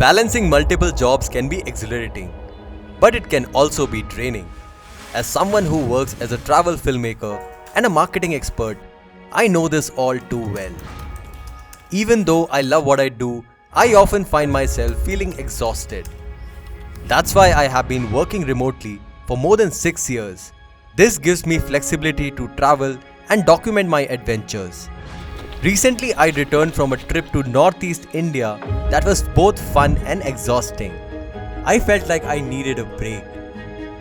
Balancing multiple jobs can be exhilarating, but it can also be draining. As someone who works as a travel filmmaker and a marketing expert, I know this all too well. Even though I love what I do, I often find myself feeling exhausted. That's why I have been working remotely for more than 6 years. This gives me flexibility to travel and document my adventures. Recently, I returned from a trip to Northeast India that was both fun and exhausting. I felt like I needed a break.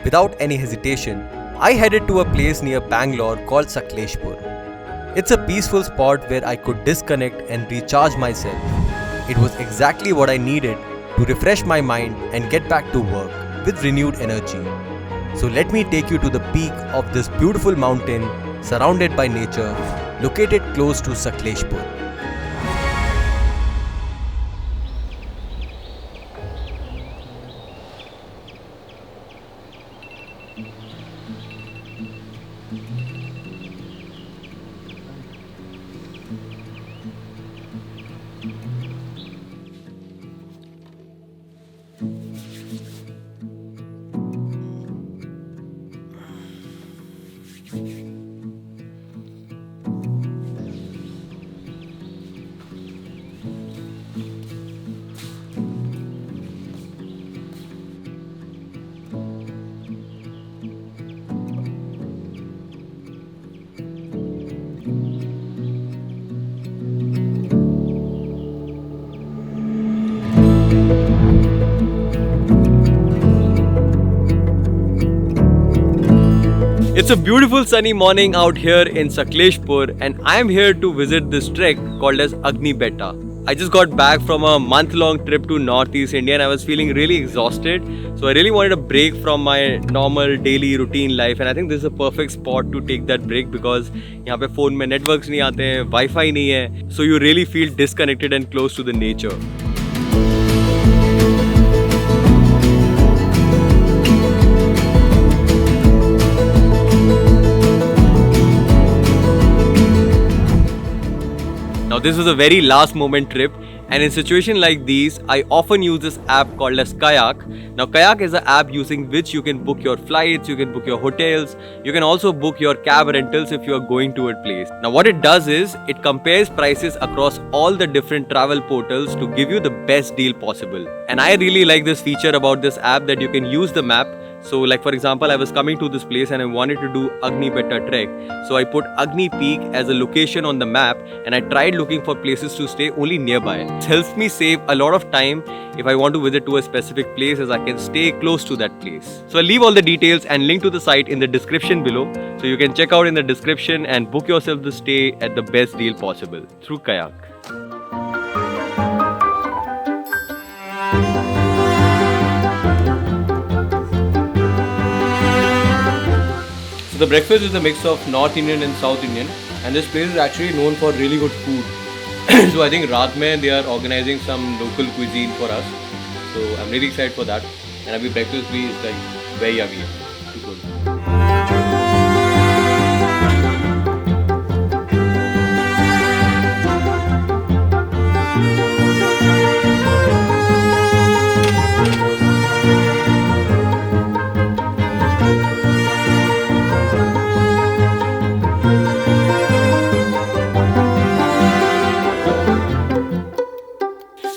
Without any hesitation, I headed to a place near Bangalore called Sakleshpur. It's a peaceful spot where I could disconnect and recharge myself. It was exactly what I needed to refresh my mind and get back to work with renewed energy. So let me take you to the peak of this beautiful mountain surrounded by nature, located close to Sakleshpur. It's a beautiful sunny morning out here in Sakleshpur, and I am here to visit this trek called as Agani Peak. I just got back from a month-long trip to Northeast India and I was feeling really exhausted. So I really wanted a break from my normal daily routine life, and I think this is a perfect spot to take that break because यहाँ पे phone में networks नहीं आते हैं, Wi-Fi नहीं है, so you really feel disconnected and close to the nature. Now this was a very last moment trip, and in situation like these, I often use this app called as Kayak. Now Kayak is an app using which you can book your flights, you can book your hotels, you can also book your cab rentals if you are going to a place. Now what it does is, it compares prices across all the different travel portals to give you the best deal possible. And I really like this feature about this app that you can use the map. So like for example, I was coming to this place and I wanted to do Agani Peak trek. So I put Agani Peak as a location on the map and I tried looking for places to stay only nearby. It helps me save a lot of time if I want to visit to a specific place, as I can stay close to that place. So I'll leave all the details and link to the site in the description below. So you can check out in the description and book yourself the stay at the best deal possible through Kayak. The breakfast is a mix of North Indian and South Indian, and this place is actually known for really good food. So I think raat mein they are organizing some local cuisine for us. So I'm really excited for that. And abhi breakfast bhi is like very yummy. Too good.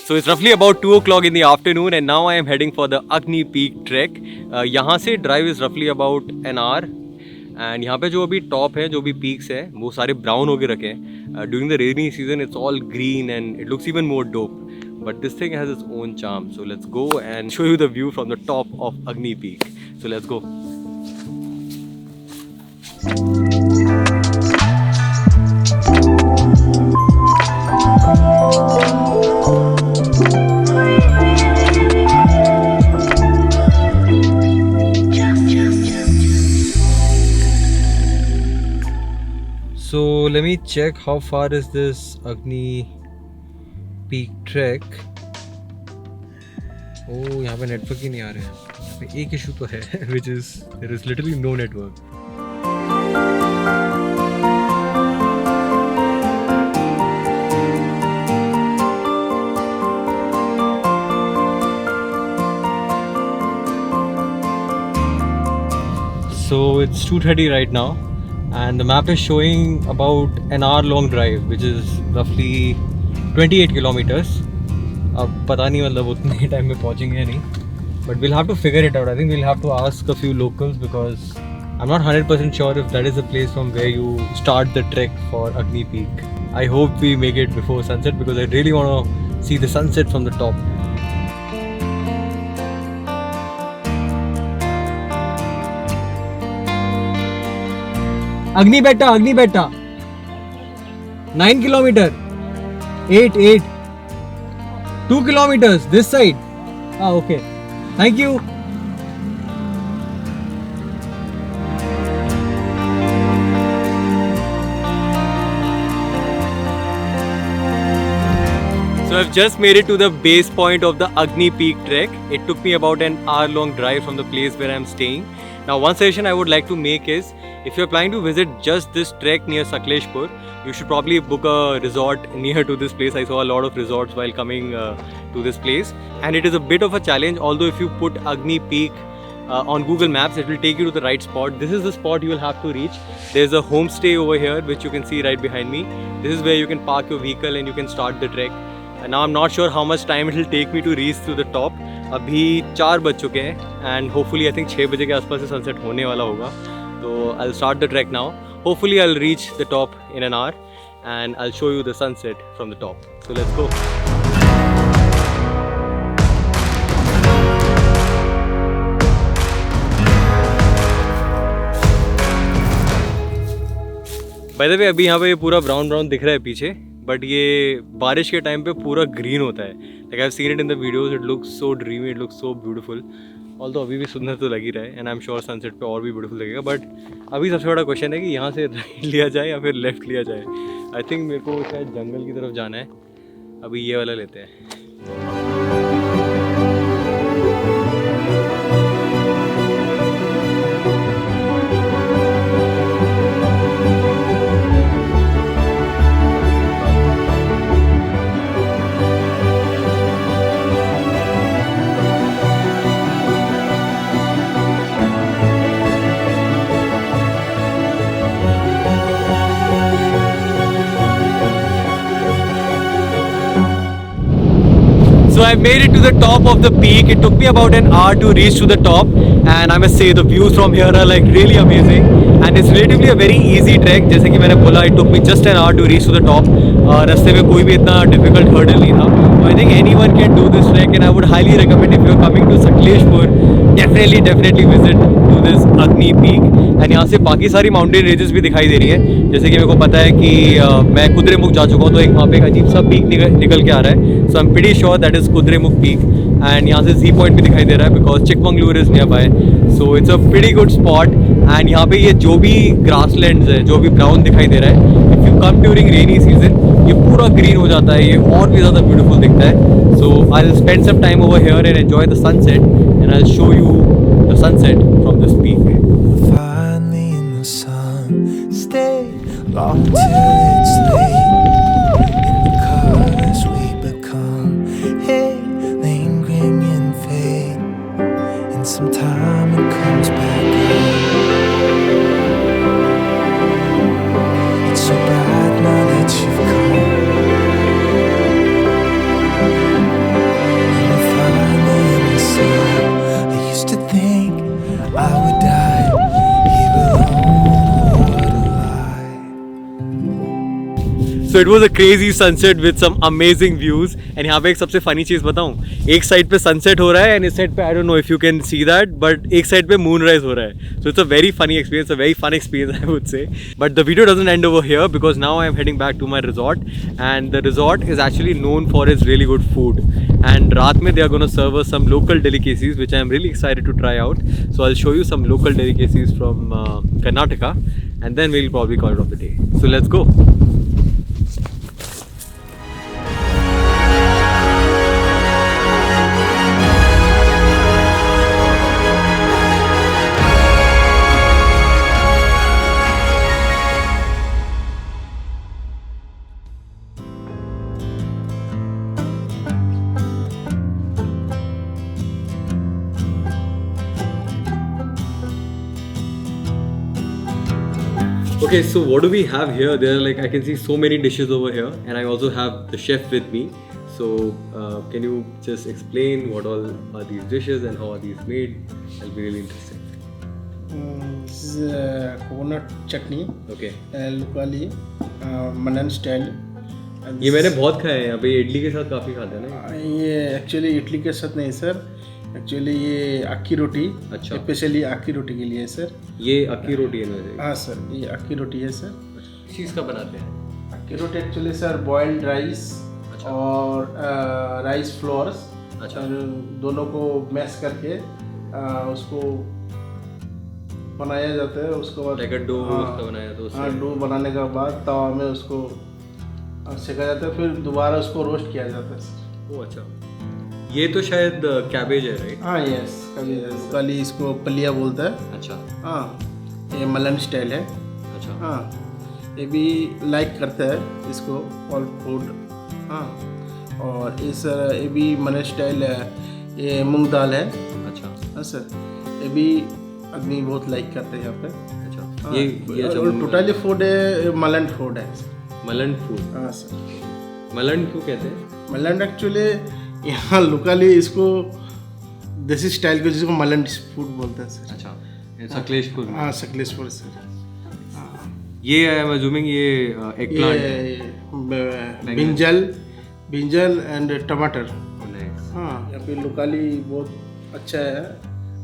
So it's roughly about 2 o'clock in the afternoon, and now I am heading for the Agani Peak trek. यहाँ से drive is roughly about an hour, and यहाँ पे जो अभी top है, जो भी peaks है, वो सारे brown होके रखे हैं. During the rainy season, it's all green and it looks even more dope. But this thing has its own charm. So let's go and show you the view from the top of Agani Peak. So let's go. So let me check how far is this Agani Peak trek. Oh, यहाँ पे network ही नहीं आ रहे हैं. यहाँ पे एक issue तो है, which is there is literally no network. it's 2:30 right now, and the map is showing about an hour-long drive, which is roughly 28 kilometers. अब पता नहीं मतलब उतने टाइम में पहुँचेंगे या नहीं, but we'll have to figure it out. I think we'll have to ask a few locals because I'm not 100% sure if that is the place from where you start the trek for Agani Peak. I hope we make it before sunset because I really want to see the sunset from the top. Agni Betta. 9 kilometer. 8. 2 kilometers this side. Okay. Thank you. So I've just made it to the base point of the Agani Peak trek. It took me about an hour-long drive from the place where I'm staying. Now, one suggestion I would like to make is, if you're planning to visit just this trek near Sakleshpur, you should probably book a resort near to this place. I saw a lot of resorts while coming to this place, and it is a bit of a challenge. Although if you put Agani Peak on Google Maps, it will take you to the right spot. This is the spot you will have to reach. There's a homestay over here, which you can see right behind me. This is where you can park your vehicle and you can start the trek. And now I'm not sure how much time it will take me to reach to the top. अभी 4 बज चुके हैं and hopefully I think 6 बजे के आसपास से sunset होने वाला होगा. So I'll start the trek now. Hopefully I'll reach the top in an hour and I'll show you the sunset from the top. So let's go. By the way, अभी यहाँ पे ये पूरा ब्राउन दिख रहा है पीछे, बट ये बारिश के टाइम पे पूरा ग्रीन होता है. Like I have seen it in the videos, it looks so dreamy, it looks so beautiful. Although अभी भी सुंदर तो लग ही रहा है and I am sure sunset पे और भी ब्यूटीफुल लगेगा. बट अभी सबसे बड़ा क्वेश्चन है कि यहाँ से राइट लिया जाए या फिर लेफ्ट लिया जाए. आई थिंक मेरे को शायद जंगल की तरफ जाना है. अभी ये वाला लेते हैं. So I made it to the top of the peak. It took me about an hour to reach to the top, and I must say the views from here are like really amazing, and it's relatively a very easy trek. जैसे कि मैंने बोला, it took me just an hour to reach to the top. रास्ते में कोई भी इतना difficult hurdle नहीं था. So I think anyone can do this trek, and I would highly recommend if you're coming to Sakleshpur, definitely visit to this Agani Peak. And यहाँ से बाकी सारी mountain ranges भी दिखाई दे रही है. जैसे कि मेरे को पता है कि मैं कुद्रेमुख जा चुका हूँ, तो एक वहाँ पे एक अजीब सा पीक निकल के आ रहा है. So I'm pretty sure that is Kudremukh peak, and यहाँ से Z point भी दिखाई दे रहा है because Chikmagalur is nearby. So it's a pretty good spot. And यहाँ पे ये जो भी grasslands है, जो भी brown दिखाई दे रहा है, if you come during rainy season, ये पूरा green हो जाता है, ये और भी ज़्यादा beautiful दिखता है. So I'll spend some time over here and enjoy the sunset, and I'll show you the sunset from this peak. Finally in the sun, stay long till it's late. In the colors we become, hey, lingering in fate. And sometime it comes back up. It's so bright now that you've come. And we're finally in the sun. I used to think I would die here alone. What a lie. So it was a crazy sunset with some amazing views. And यहाँ पे एक सबसे funny चीज़ बताऊँ, एक side पे sunset हो रहा है and इस साइड पे I don't know if you can see that, but एक साइड पे moonrise हो रहा है. So it's a very funny experience, a very fun experience I would say. But the video doesn't end over here because now I am heading back to my resort, and the resort is actually known for its really good food. And रात में they are going to serve us some local delicacies which I am really excited to try out. So I'll show you some local delicacies from Karnataka, and then we'll probably call it off the day. So let's go. Okay, so what do we have here? There are like I can see so many dishes over here, and I also have the chef with me. So can you just explain what all are these dishes and how are these made? That'll be really interesting. This is coconut chutney, Okay. locally Manan style. And ये मैंने बहुत खाया है यहाँ पे इडली के साथ काफ़ी खाते हैं ना ये एक्चुअली इडली के साथ नहीं सर, एक्चुअली ये अक्की रोटी, अच्छा। स्पेशली अक्की रोटी के लिए सर। ये अक्की रोटी है ना हाँ सर, ये अक्की रोटी है सर। किस चीज़ का बनाते हैं अक्की रोटी एक्चुअली सर बॉइल्ड राइस अच्छा। और राइस फ्लोर्स अच्छा। दोनों को मैश करके उसको बनाया जाता है। उसके बाद लाइक डो उसका बनाया तो हाँ, डो बनाने के बाद तवा में उसको सेका जाता है, फिर दोबारा उसको रोस्ट किया जाता है सर। ओ अच्छा, ये तो शायद कैबेज है राइट? हाँ यस, कली इसको पलिया बोलता है। अच्छा। हाँ, ये मलन स्टाइल है। अच्छा। हाँ, ये भी लाइक करता है इसको ऑल फूड। हाँ, और इस ये भी मलन स्टाइल है, ये मूंग दाल है। अच्छा। हाँ सर, ये भी आदमी बहुत लाइक करते हैं यहाँ पे। अच्छा। हाँ, ये टोटली फूड है, मलन फूड है। Malan food. हाँ सर। मलन क्यों कहते हैं? मलन एक्चुअली यहाँ लोकली इसको देसी स्टाइल को जिसको मलन फूड बोलते हैं सर। अच्छा, ये सकलेशपुर। हाँ, सकलेशपुर सर। ये आई एम अज्यूमिंग ये एग प्लांट ये ब्रिंजल एंड टमाटर। हाँ, यहाँ पे लोकली बहुत अच्छा है,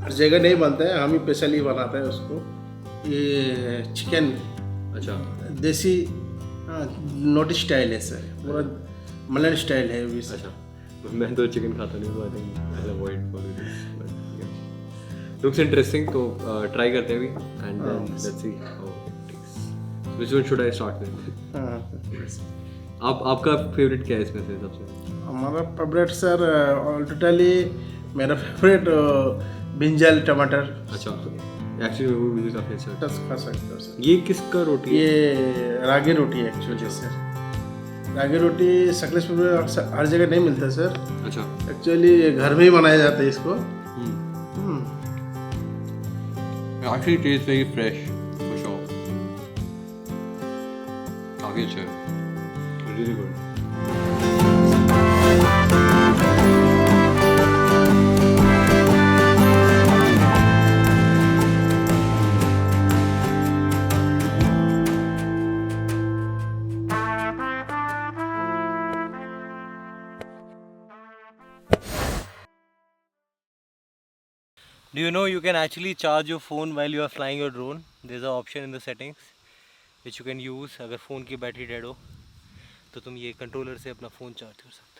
हर जगह नहीं बनता है, हम ही स्पेशली बनाते हैं उसको। ये चिकन अच्छा देसी नोटी स्टाइल है सर, पूरा मलन स्टाइल है भी सर। अच्छा, मैं तो चिकन खाता नहीं तो I think I avoid for this. Looks interesting, तो ट्राई करते हैं अभी and then let's see how it takes. Which one should I start with? हाँ, आपका फेवरेट क्या है इसमें से सबसे? हमारा फेवरेट सर टोटली मेरा फेवरेट ब्रिंजल टमाटर। अच्छा, एक्चुअली वो मुझे काफ़ी अच्छा लगता खा सकते हो सर। है। ये किसका रोटी है? ये रागी रोटी है एक्चुअली सर। रागी रोटी सकलेशपुर में अक्सर हर जगह नहीं मिलता सर। अच्छा। एक्चुअली घर में ही बनाया जाता है इसको। Actually tastes very fresh for sure. काफी अच्छा है, really good. Do you know you can actually charge your phone while you are flying your drone? There's an option in the settings which you can use. अगर phone की battery dead हो तो तुम ये controller से अपना phone charge कर सकते हो।